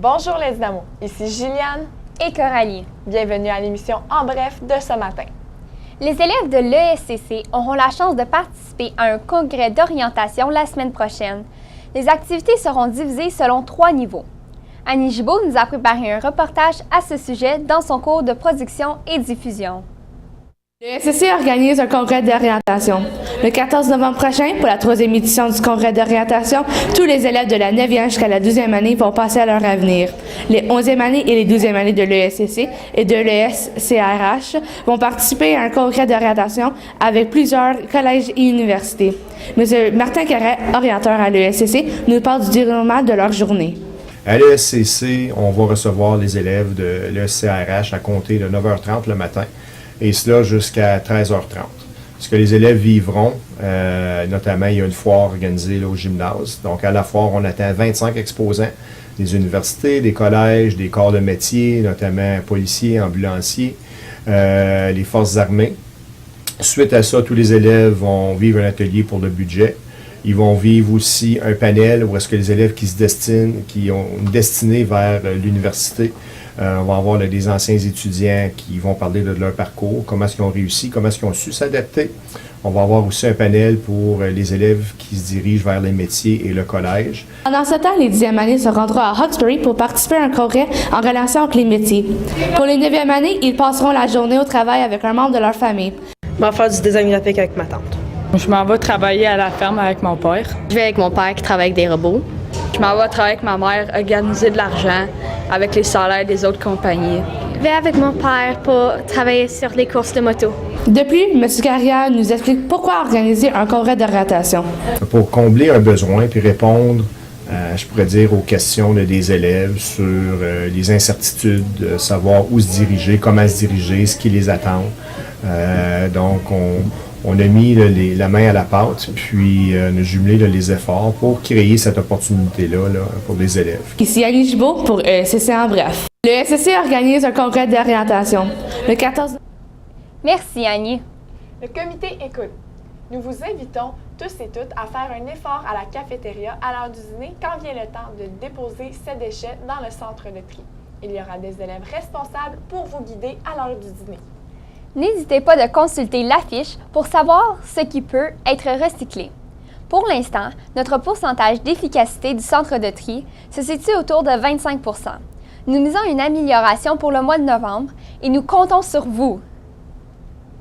Bonjour les amours, ici Gilliane et Coralie. Bienvenue à l'émission En bref de ce matin. Les élèves de l'ESCC auront la chance de participer à un congrès d'orientation la semaine prochaine. Les activités seront divisées selon 3 niveaux. Annie Gibault nous a préparé un reportage à ce sujet dans son cours de production et diffusion. L'ESCC organise un congrès d'orientation. Le 14 novembre prochain, pour la 3e édition du congrès d'orientation, tous les élèves de la 9e jusqu'à la 12e année vont passer à leur avenir. Les 11e années et les 12e années de l'ESCC et de l'ESCRH vont participer à un congrès d'orientation avec plusieurs collèges et universités. M. Martin Carret, orienteur à l'ESCC, nous parle du déroulement de leur journée. À l'ESCC, on va recevoir les élèves de l'ESCRH à compter de 9h30 le matin, et cela jusqu'à 13h30. Ce que les élèves vivront, notamment, il y a une foire organisée là, au gymnase. Donc, à la foire, on attend 25 exposants des universités, des collèges, des corps de métier, notamment policiers, ambulanciers, les forces armées. Suite à ça, tous les élèves vont vivre un atelier pour le budget. Ils vont vivre aussi un panel où est-ce que les élèves qui ont une destinée vers l'université, on va avoir là, des anciens étudiants qui vont parler de leur parcours, comment est-ce qu'ils ont réussi, comment est-ce qu'ils ont su s'adapter. On va avoir aussi un panel pour les élèves qui se dirigent vers les métiers et le collège. Pendant ce temps, les 10e années se rendront à Hawkesbury pour participer à un congrès en relation avec les métiers. Pour les 9e années, ils passeront la journée au travail avec un membre de leur famille. Je vais faire du design graphique avec ma tante. Je m'en vais travailler à la ferme avec mon père. Je vais avec mon père qui travaille avec des robots. Je m'en vais travailler avec ma mère, organiser de l'argent avec les salaires des autres compagnies. Je vais avec mon père pour travailler sur les courses de moto. De plus, M. Carrière nous explique pourquoi organiser un congrès d'orientation. Pour combler un besoin puis répondre, je pourrais dire, aux questions des élèves sur les incertitudes, savoir où se diriger, comment se diriger, ce qui les attend. Donc, on a mis la main à la pâte, puis on a jumelé les efforts pour créer cette opportunité-là pour les élèves. Ici Annie Gibault pour ESCC en bref. Le ESCC organise un congrès d'orientation. Le 14... Merci Annie. Le comité écoute. Nous vous invitons tous et toutes à faire un effort à la cafétéria à l'heure du dîner quand vient le temps de déposer ces déchets dans le centre de tri. Il y aura des élèves responsables pour vous guider à l'heure du dîner. N'hésitez pas de consulter l'affiche pour savoir ce qui peut être recyclé. Pour l'instant, notre pourcentage d'efficacité du centre de tri se situe autour de 25 %. Nous misons une amélioration pour le mois de novembre et nous comptons sur vous.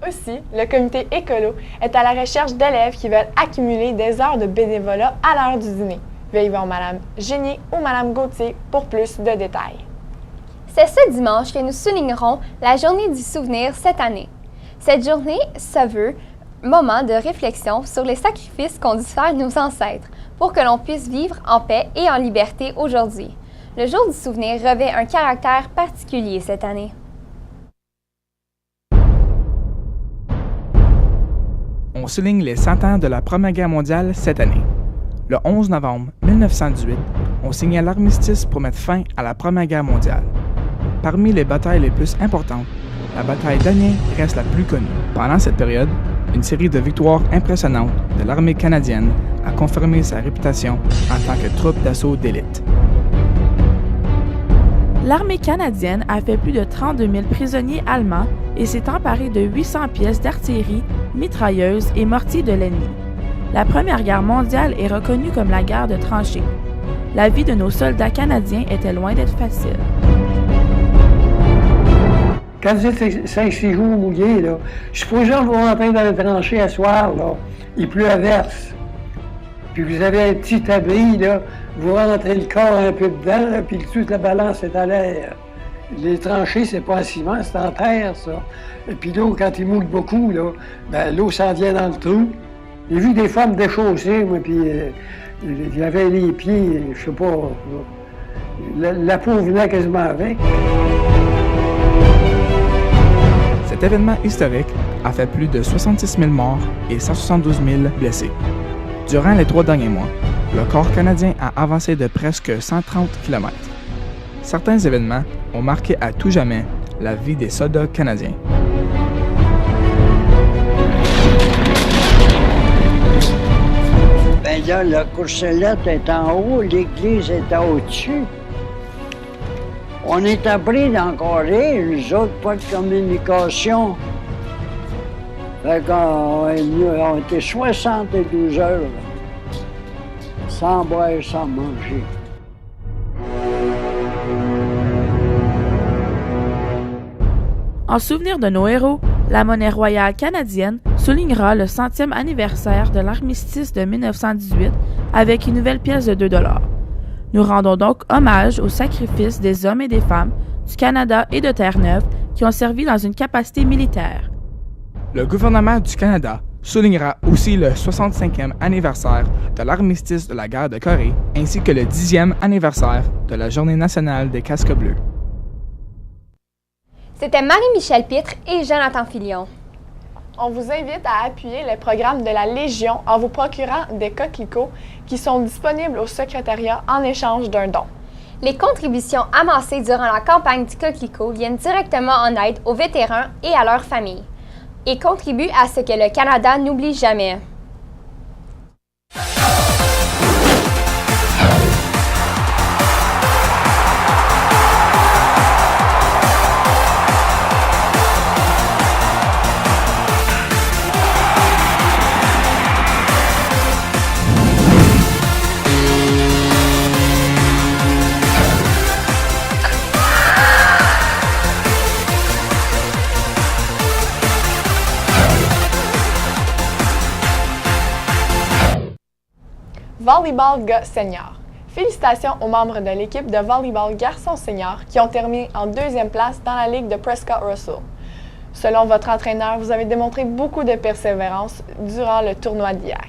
Aussi, le comité écolo est à la recherche d'élèves qui veulent accumuler des heures de bénévolat à l'heure du dîner. Veuillez voir Mme Génier ou Mme Gauthier pour plus de détails. C'est ce dimanche que nous soulignerons la journée du souvenir cette année. Cette journée se veut moment de réflexion sur les sacrifices qu'ont dû faire nos ancêtres pour que l'on puisse vivre en paix et en liberté aujourd'hui. Le jour du souvenir revêt un caractère particulier cette année. On souligne les 100 ans de la Première Guerre mondiale cette année. Le 11 novembre 1918, on signait l'armistice pour mettre fin à la Première Guerre mondiale. Parmi les batailles les plus importantes, la bataille d'Amiens reste la plus connue. Pendant cette période, une série de victoires impressionnantes de l'armée canadienne a confirmé sa réputation en tant que troupe d'assaut d'élite. L'armée canadienne a fait plus de 32 000 prisonniers allemands et s'est emparée de 800 pièces d'artillerie, mitrailleuses et mortiers de l'ennemi. La Première Guerre mondiale est reconnue comme la guerre de tranchées. La vie de nos soldats canadiens était loin d'être facile. Quand vous êtes 5-6 jours mouillés, là, je suis supposé vous rentrer dans la tranchée à soir, là, il pleut à verse. Puis vous avez un petit abri, là, vous rentrez le corps un peu dedans, là, puis toute la balance est à l'air. Les tranchées, c'est pas en ciment, c'est en terre, ça. Et puis l'eau, quand il mouille beaucoup, là, ben, l'eau s'en vient dans le trou. J'ai vu des femmes déchaussées, moi, puis il y avait les pieds, je sais pas, la peau venait quasiment avec. Cet événement historique a fait plus de 66 000 morts et 172 000 blessés. Durant les 3 derniers mois, le corps canadien a avancé de presque 130 km. Certains événements ont marqué à tout jamais la vie des soldats canadiens. Bien là, la courselette est en haut, l'église est au-dessus. On est appris dans Corée, nous autres, pas de communication. Fait qu'on on était 72 heures, là, sans boire, sans manger. En souvenir de nos héros, la monnaie royale canadienne soulignera le 100e anniversaire de l'armistice de 1918 avec une nouvelle pièce de 2 $. Nous rendons donc hommage au sacrifice des hommes et des femmes du Canada et de Terre-Neuve qui ont servi dans une capacité militaire. Le gouvernement du Canada soulignera aussi le 65e anniversaire de l'armistice de la guerre de Corée ainsi que le 10e anniversaire de la Journée nationale des casques bleus. C'était Marie-Michel Pitre et Jonathan Filion. On vous invite à appuyer le programme de la Légion en vous procurant des coquelicots qui sont disponibles au secrétariat en échange d'un don. Les contributions amassées durant la campagne du coquelicot viennent directement en aide aux vétérans et à leurs familles et contribuent à ce que le Canada n'oublie jamais. Volleyball gars senior. Félicitations aux membres de l'équipe de volleyball garçons seniors qui ont terminé en 2e place dans la ligue de Prescott Russell. Selon votre entraîneur, vous avez démontré beaucoup de persévérance durant le tournoi d'hier.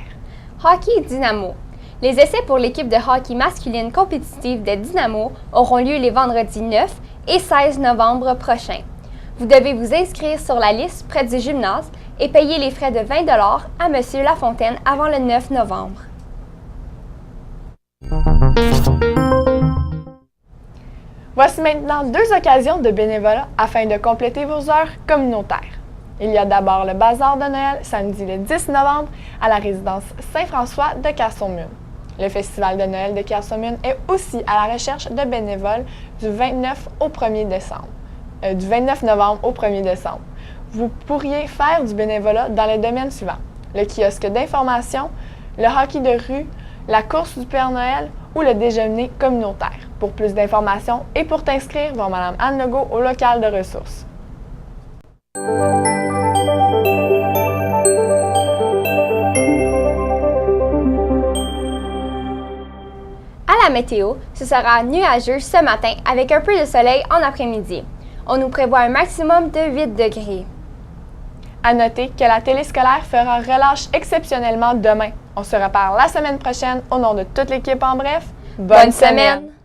Hockey Dynamo. Les essais pour l'équipe de hockey masculine compétitive des Dynamo auront lieu les vendredis 9 et 16 novembre prochains. Vous devez vous inscrire sur la liste près du gymnase et payer les frais de 20 $ à M. Lafontaine avant le 9 novembre. Voici maintenant 2 occasions de bénévolat afin de compléter vos heures communautaires. Il y a d'abord le bazar de Noël samedi le 10 novembre à la résidence Saint-François de Carson-Mune. Le festival de Noël de Carson-Mune est aussi à la recherche de bénévoles du 29 novembre au 1er décembre. Vous pourriez faire du bénévolat dans les domaines suivants: le kiosque d'information, le hockey de rue, la course du Père Noël ou le déjeuner communautaire. Pour plus d'informations et pour t'inscrire, voir Mme Anne Legault au local de ressources. À la météo, ce sera nuageux ce matin avec un peu de soleil en après-midi. On nous prévoit un maximum de 8 degrés. À noter que la téléscolaire fera relâche exceptionnellement demain. On se reparle la semaine prochaine au nom de toute l'équipe en bref. Bonne semaine!